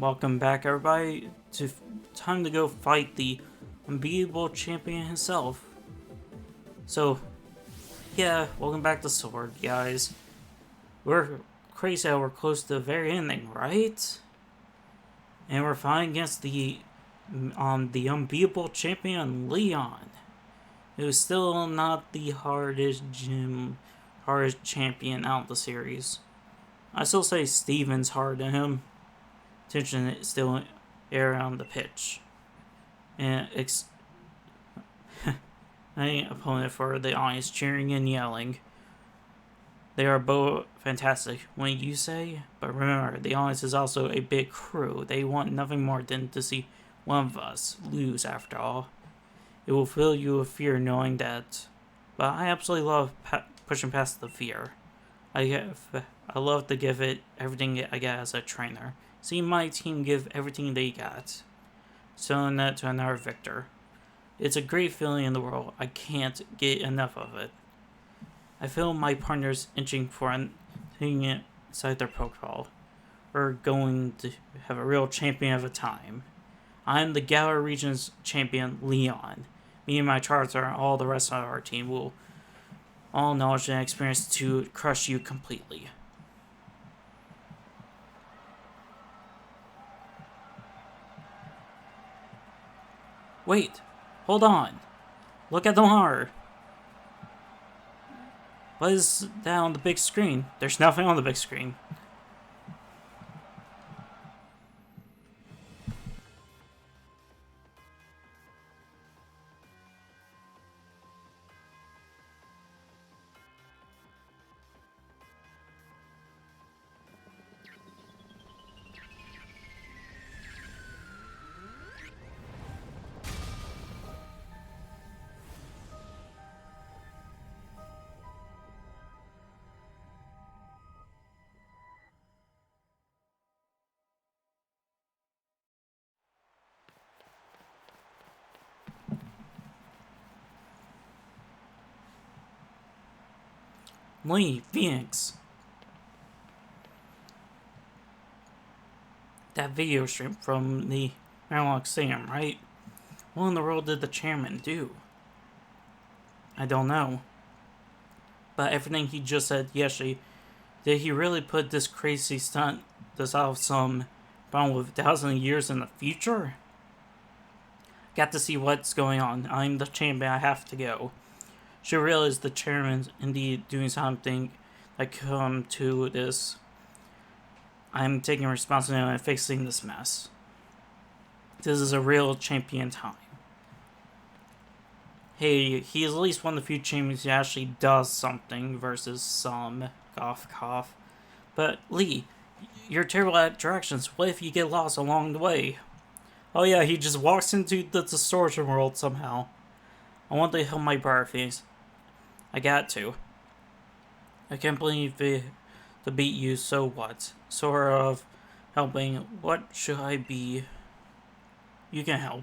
Welcome back, everybody. Time to go fight the unbeatable champion himself. So, yeah, welcome back to Sword, guys. We're crazy how we're close to the very ending, right? And we're fighting against the unbeatable champion Leon, who's still not the hardest champion out of the series. I still say Steven's harder than him. Tension is still around the pitch. And any opponent for the audience cheering and yelling. They are both fantastic, when you say, but remember, the audience is also a big crew. They want nothing more than to see one of us lose, after all. It will fill you with fear knowing that, but I absolutely love pushing past the fear. I love to give it everything I get as a trainer. See my team give everything they got, selling that to another victor. It's a great feeling in the world. I can't get enough of it. I feel my partners inching for hitting it inside their Pokeball. We're going to have a real champion of a time. I'm the Galar region's champion, Leon. Me and my Charizard and all the rest of our team will all knowledge and experience to crush you completely. Wait, hold on. Look at the monitor. What is that on the big screen? There's nothing on the big screen. Lee, Phoenix. That video stream from the Marilock Stadium, right? What in the world did the chairman do? I don't know. But everything he just said yesterday, did he really put this crazy stunt this out of some bound with 1,000 years in the future? Got to see what's going on. I'm the champion, I have to go. She realized the chairman's indeed doing something that come to this. I'm taking responsibility and fixing this mess. This is a real champion time. Hey, he's at least one of the few champions who actually does something versus some cough. But Lee, you're terrible at directions. What if you get lost along the way? Oh yeah, he just walks into the distortion world somehow. I want to help my brother face. I got to. I can't believe to beat you, so what? Sort of helping. What should I be? You can help.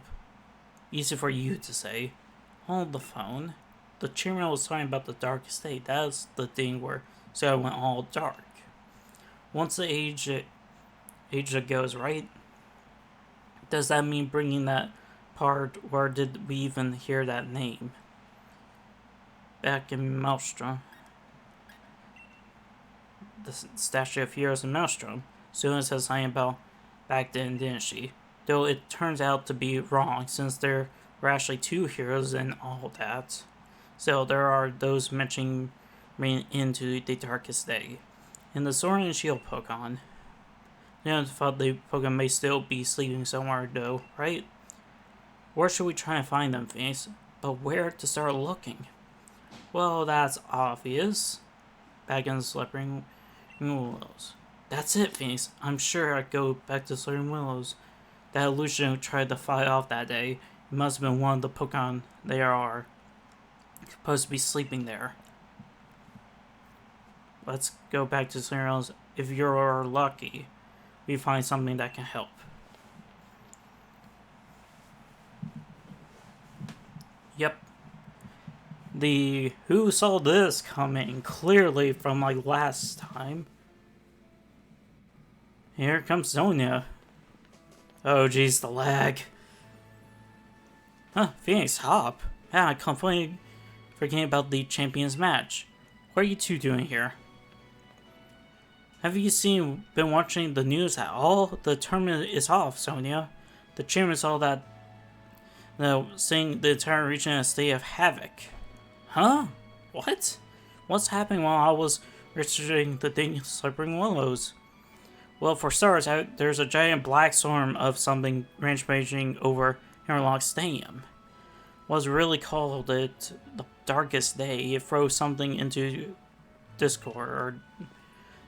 Easy for you to say. Hold the phone. The chairman was talking about the darkest day. That's the thing where I went all dark. Once the age goes, right? Does that mean bringing that part? Where did we even hear that name? Back in Maelstrom. The statue of heroes in Maelstrom. Susan says something about back then, didn't she? Though it turns out to be wrong, since there were actually 2 heroes and all that. So there are those mentioning into the darkest day. In the Sword and Shield Pokemon. I thought the Pokemon may still be sleeping somewhere though, right? Where should we try and find them, Phoenix? But where to start looking? Well, that's obvious. Back in the Slippery Willows. That's it, Phoenix. I'm sure I'd go back to Slippery Willows. That illusion who tried to fight off that day, it must have been one of the Pokemon they are supposed to be sleeping there. Let's go back to Slippery Willows. If you're lucky, we find something that can help. Yep. The who saw this coming clearly from last time. Here comes Sonia. Oh jeez, the lag. Huh, Phoenix Hop? Yeah, I completely forgetting about the champions match. What are you two doing here? Have you been watching the news at all? The tournament is off, Sonia. The chairman saw that, saying the entire region in a state of havoc. Huh? What? What's happening while I was researching the thing Slippery Willows? Well, for starters, there's a giant black storm of something rampaging over Hammerlock Stadium. Was really called it the darkest day. It throws something into Discord. Or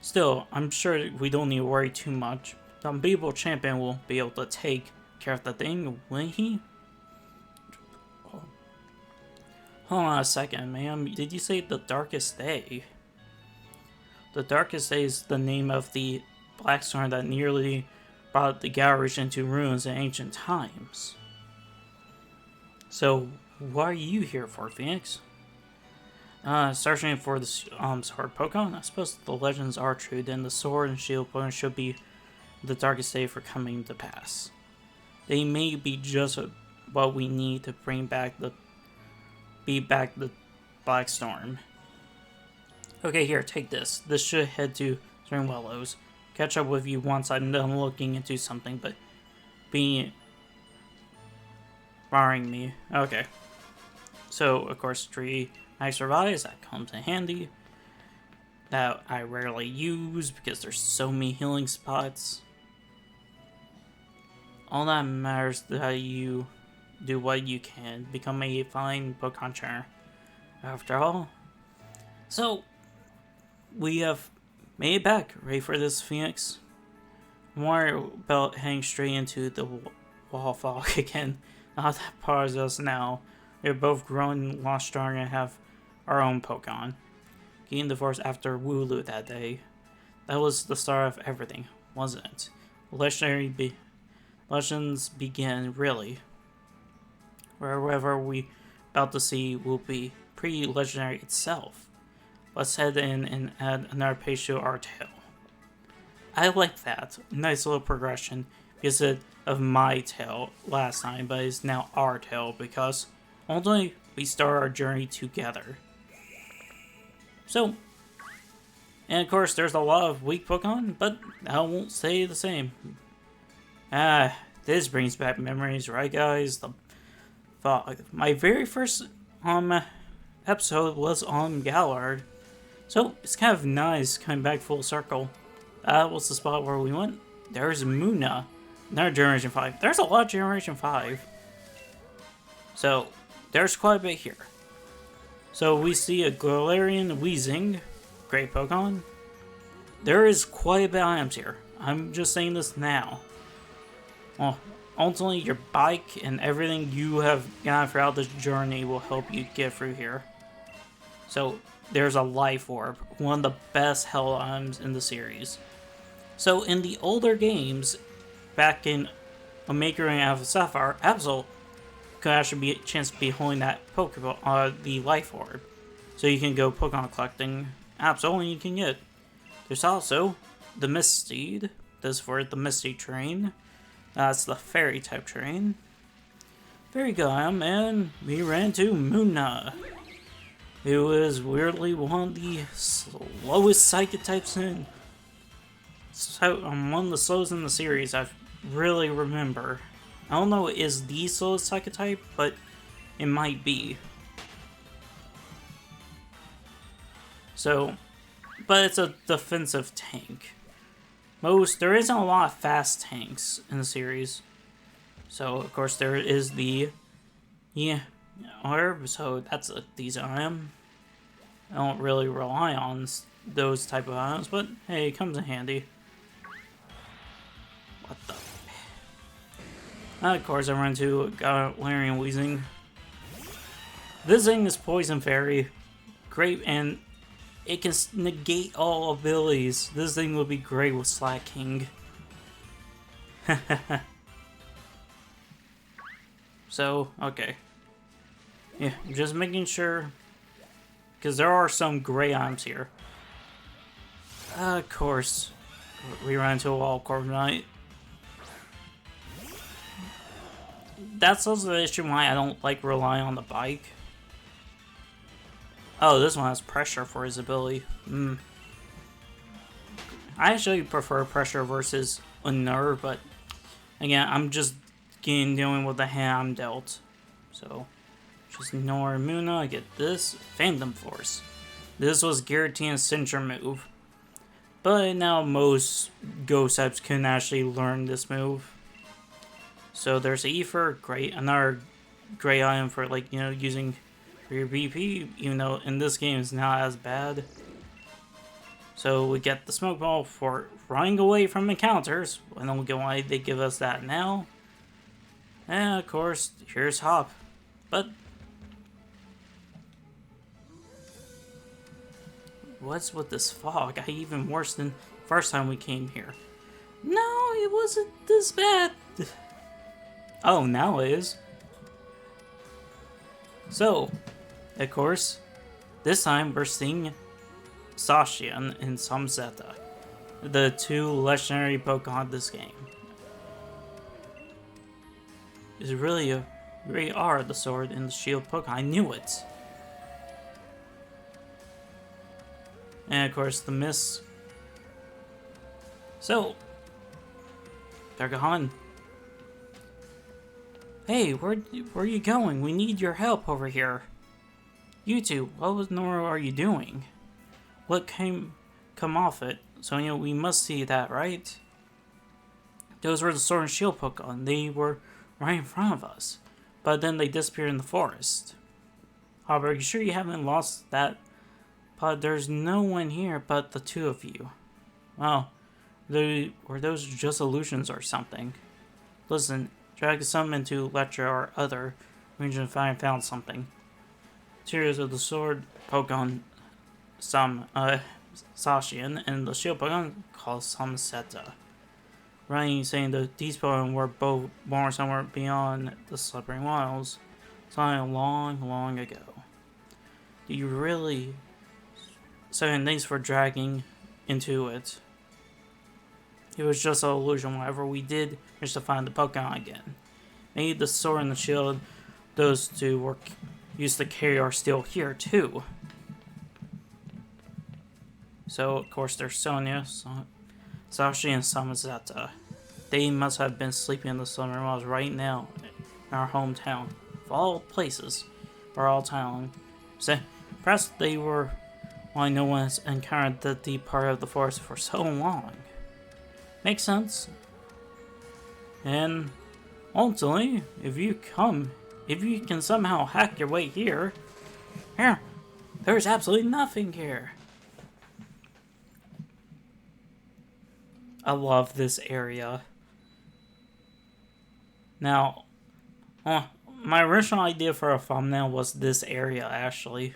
still, I'm sure we don't need to worry too much. The unbeatable champion will be able to take care of the thing, won't he? Hold on a second, ma'am. Did you say the darkest day? The darkest day is the name of the black storm that nearly brought the Galar into ruins in ancient times. So, what are you here for, Phoenix? Searching for the sword Pokemon? I suppose the legends are true, then the sword and shield Pokemon should be the darkest day for coming to pass. They may be just what we need to beat back the Black Storm. Okay, here, take this. This should head to Spring Willows. Catch up with you once I'm done looking into something, but barring me. Okay. So, of course, 3 Ice Revives, that comes in handy. That I rarely use because there's so many healing spots. All that matters is that you do what you can. Become a fine Pokemon trainer. After all. So, we have made it back. Ready for this, Phoenix? More about heading straight into the wall fog again. Not that bothers us now. We're both grown, lost strong, and have our own Pokemon. Getting divorced after Wooloo that day. That was the start of everything, wasn't it? Legends begin, really. Wherever we about to see will be pretty legendary itself. Let's head in and add another page to our tale. I like that. Nice little progression because of my tale last time, but it's now our tale because ultimately we start our journey together. So, and of course there's a lot of weak Pokemon, but I won't say the same. This brings back memories, right guys? The fog. My very first episode was on Galar. So, it's kind of nice coming back full circle. That was the spot where we went. There's Munna. Another Generation 5. There's a lot of Generation 5. So, there's quite a bit here. So, we see a Galarian Weezing. Great Pokemon. There is quite a bit of items here. I'm just saying this now. Well, ultimately, your bike and everything you have gotten throughout this journey will help you get through here. So, there's a Life Orb, one of the best hell items in the series. So in the older games, back in Omega and Alpha Sapphire, Absol could actually be a chance to be holding that Pokeball, the Life Orb. So you can go Pokemon collecting Absol and you can get. There's also the Missteed. This for the Misty train. That's the Fairy type train. Very good, and we ran into Munna. Who is weirdly one of the slowest psychic types in. So, one of the slowest in the series I really remember. I don't know is the slowest psychic type, but it might be. So, but it's a defensive tank. There isn't a lot of fast tanks in the series. So, of course, there is the Orb, so that's a decent item. I don't really rely on those type of items, but hey, it comes in handy. What the? Of course, I run into Galarian Weezing. This thing is Poison Fairy. Great, and it can negate all abilities. This thing would be great with Slack King. So, okay. Yeah, just making sure, because there are some gray items here. Of course, we run into a wall Corviknight. that's also the issue why I don't like relying on the bike. Oh, this one has pressure for his ability. I actually prefer pressure versus a nerve, but again, I'm just dealing with the hand I'm dealt. So, just Norimuna, I get this. Phantom Force. This was Giratina Signature move. But now most ghost types can actually learn this move. So there's Ether, great. Another great item for, like, you know, using for your BP, even though in this game it's not as bad. So we get the Smoke Ball for running away from encounters. I don't get why they give us that now. And of course, here's Hop. But what's with this fog? Even worse than first time we came here. No, it wasn't this bad. Oh, now it is. So, of course, this time we're seeing Zacian and Samseta, the two legendary Pokemon this game. It's really are the Sword and the Shield Pokemon. I knew it. And of course, the Mist. So, they're gone. Hey, where are you going? We need your help over here. You two, what are you doing? What come off it? So, you know, we must see that, right? Those were the Sword and Shield Pokemon. They were right in front of us. But then they disappeared in the forest. However, are you sure you haven't lost that? But there's no one here but the two of you. Well, were those just illusions or something? Listen, drag some into Lecture or other region if I found something. Tears of the Sword Pokemon Zacian and the Shield Pokemon called Samseta. Running saying that these Pokemon were both born somewhere beyond the Slippery Wilds, something long ago. Do you really? So, thanks for dragging into it. It was just an illusion. Whatever we did, just to find the Pokemon again. Maybe the Sword and the Shield, those two were used to carry, are still here too. So, of course, there's Sonia, Sashi, and Samazeta. They must have been sleeping in the Summer Wilds right now in our hometown. Of all places, or all town. So, perhaps they were why no one has encountered the deep part of the forest for so long. Makes sense. And ultimately, if you can somehow hack your way here, there's absolutely nothing here. I love this area. Now, my original idea for a thumbnail was this area, actually.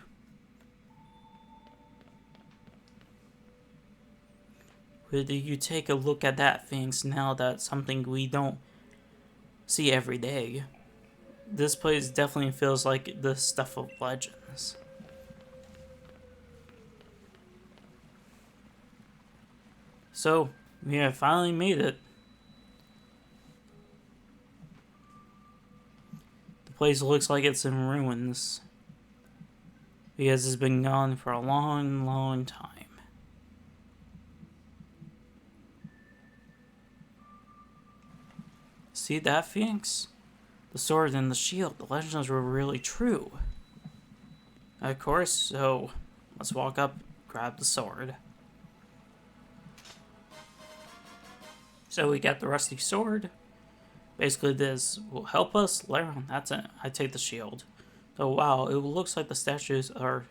But you take a look at that things now, that's something we don't see every day. This place definitely feels like the stuff of legends. So, we have finally made it. The place looks like it's in ruins, because it's been gone for a long time. See that, Phoenix? The sword and the shield, the legends were really true. Of course, so let's walk up, grab the sword. So we got the rusty sword. Basically this will help us learn. That's it. I take the shield. Oh wow, it looks like the statues are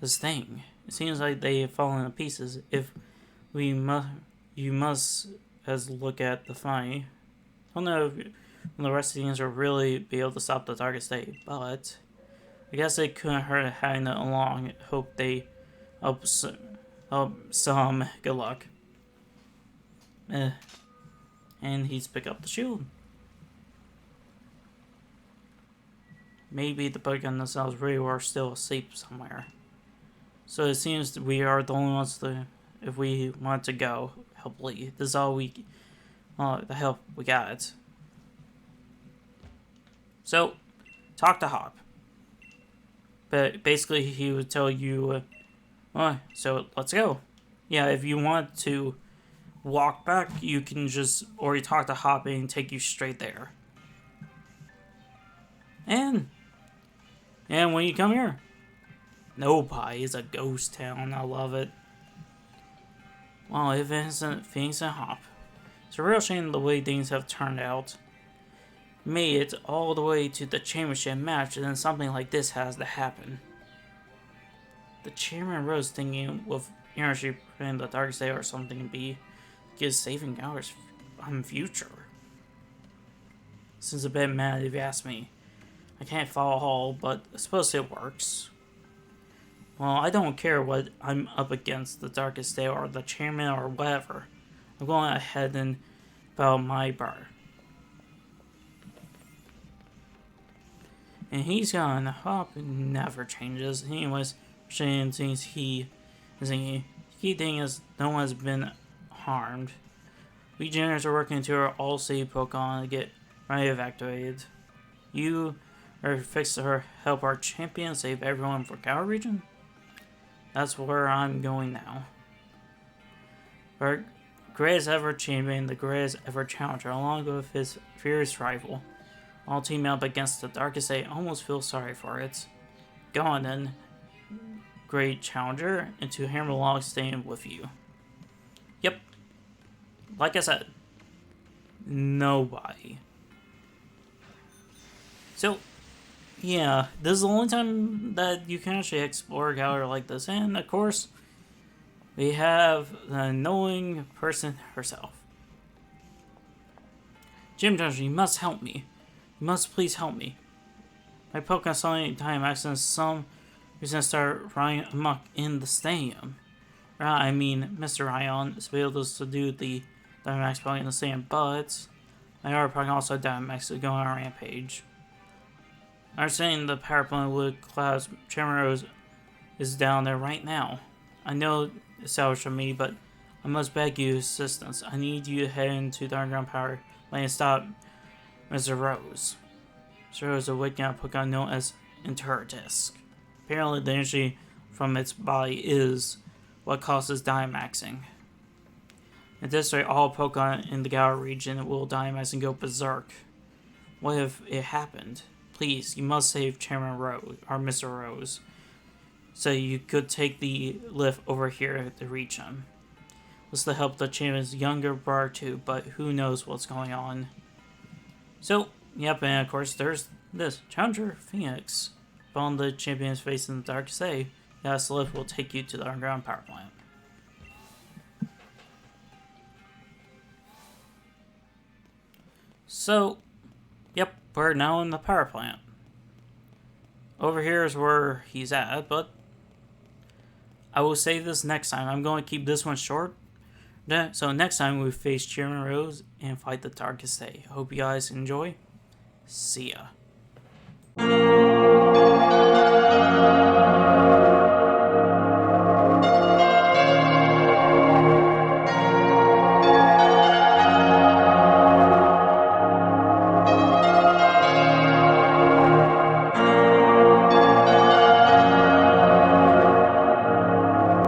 this thing. It seems like they have fallen to pieces. If we you must as look at the fight. I don't know if the rest of the teams will really be able to stop the target state, but I guess it couldn't hurt having it along. Hope they help some. Good luck. And he's pick up the shield. Maybe the Pokemon themselves really are still asleep somewhere. So it seems we are the only ones to, if we want to go, help lead. This is all the help we got. So, talk to Hop. But basically, he would tell you, so let's go. Yeah, if you want to walk back, you can just already talk to Hop and take you straight there. And when you come here, nobody is a ghost town. I love it. Well, if it isn't Phoenix and Hop. It's a real shame the way things have turned out. Made it all the way to the championship match, and then something like this has to happen. The chairman Rose thinking with energy in the dark state or something to be gives saving Galar's future. Seems a bit mad if you ask me. I can't follow all, but I suppose it works. Well, I don't care what I'm up against, the darkest day or the chairman or whatever. I'm going ahead and about my bar. And he's gone. Hop never changes. Anyways, Shane thinks he is thinking. Key thing is no one has been harmed. We generators are working to our all save Pokemon to get reactivated. You are fixed to help our champion save everyone for Galar region? That's where I'm going now. Our greatest ever champion, the greatest ever challenger, along with his fierce rival. All team up against the darkest day, almost feel sorry for it. Go on then, great challenger, and to Hammerlong staying with you. Yep. Like I said, nobody. So, yeah, this is the only time that you can actually explore Galar like this, and of course, we have the annoying person herself. Gym Judge, you must help me. You must please help me. My Pokemon saw time accidents, some reason start running amok in the stadium. I mean, Mr. Ryan is able to do the Dynamax Pokemon in the stadium, but my other Pokemon also Dynamax to go on a rampage. Understanding the power plant with Cloud's Chairman Rose is down there right now. I know it's selfish from me, but I must beg you assistance. I need you to head into the underground power plant and stop Mr. Rose. Mr. Rose is awakening a Pokemon known as Interdisk. Apparently, the energy from its body is what causes Dynamaxing. At this rate, all Pokemon in the Galar region will Dynamax and go berserk. What if it happened? Please, you must save Chairman Rose, or Mr. Rose, so you could take the lift over here to reach him. This to help the champion's younger brother too, but who knows what's going on. So, yep, and of course there's this Challenger Phoenix. Found the champion's face in the dark day. This lift will take you to the underground power plant. So, yep, we're now in the power plant. Over here is where he's at, but I will save this next time. I'm going to keep this one short. So next time we face Chairman Rose and fight the darkest day. Hope you guys enjoy. See ya.